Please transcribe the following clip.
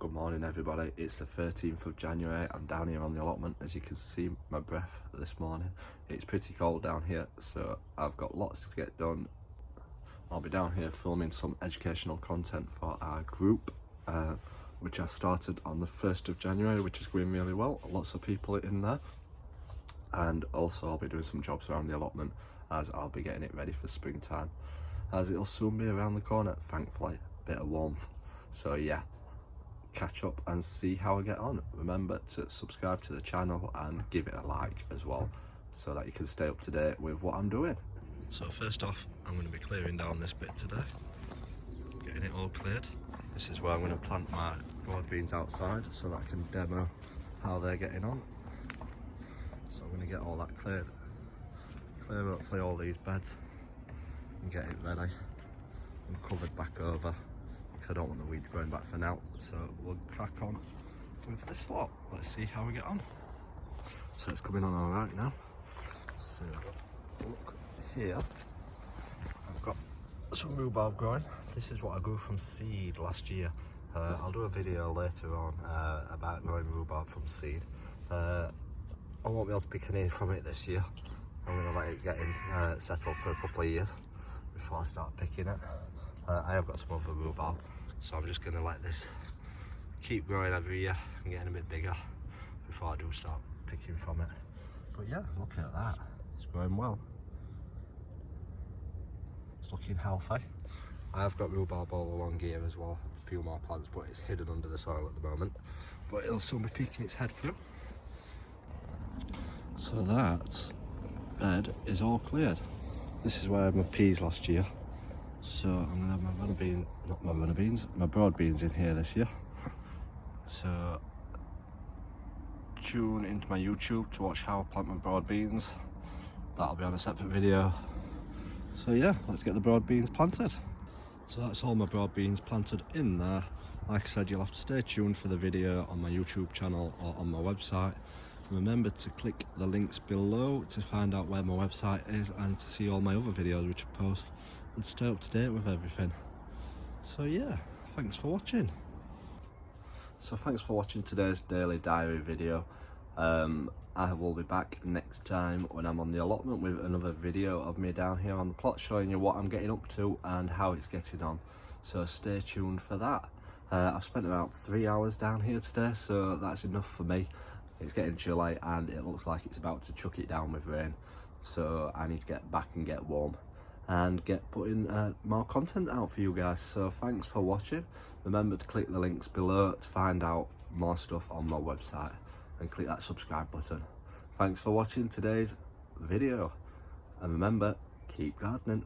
Good morning everybody, it's the 13th of January. I'm down here on the allotment. As you can see my breath this morning, it's pretty cold down here, so I've got lots to get done. I'll be down here filming some educational content for our group, which I started on the 1st of January, which is going really well. Lots of people in there, and also I'll be doing some jobs around the allotment as I'll be getting it ready for springtime, as it'll soon be around the corner, thankfully. Bit of warmth, so yeah, catch up and see how I get on. Remember to subscribe to the channel and give it a like as well, so that you can stay up to date with what I'm doing. So first off, I'm going to be clearing down this bit today, getting it all cleared. This is where I'm going to plant my broad beans outside so that I can demo how they're getting on. So I'm going to get all that cleared, clear hopefully all these beds and get it ready and covered back over, because I don't want the weeds growing back for now. So we'll crack on with this lot. Let's see how we get on. So it's coming on all right now. So look here, I've got some rhubarb growing. This is what I grew from seed last year. I'll do a video later on about growing rhubarb from seed. I won't be able to pick any from it this year. I'm going to let it get in settled for a couple of years before I start picking it. I have got some other rhubarb, so I'm just going to let this keep growing every year and getting a bit bigger before I do start picking from it. But yeah, look at that, it's growing well. It's looking healthy. I have got rhubarb all along here as well, a few more plants, but it's hidden under the soil at the moment. But it'll soon be peeking its head through. So that bed is all cleared. This is where I had my peas last year. So I'm gonna have my broad beans in here this year. So tune into my YouTube to watch how I plant my broad beans. That'll be on a separate video. So yeah, let's get the broad beans planted. So that's all my broad beans planted in there. Like I said, you'll have to stay tuned for the video on my YouTube channel or on my website. Remember to click the links below to find out where my website is and to see all my other videos which I post, and stay up to date with everything. So yeah, thanks for watching. So thanks for watching today's daily diary video. I will be back next time when I'm on the allotment with another video of me down here on the plot, showing you what I'm getting up to and how it's getting on. So stay tuned for that. I've spent about 3 hours down here today, so that's enough for me. It's getting chilly and it looks like it's about to chuck it down with rain, so I need to get back and get warm and get putting more content out for you guys. So thanks for watching. Remember to click the links below to find out more stuff on my website and click that subscribe button. Thanks for watching today's video, and remember, keep gardening.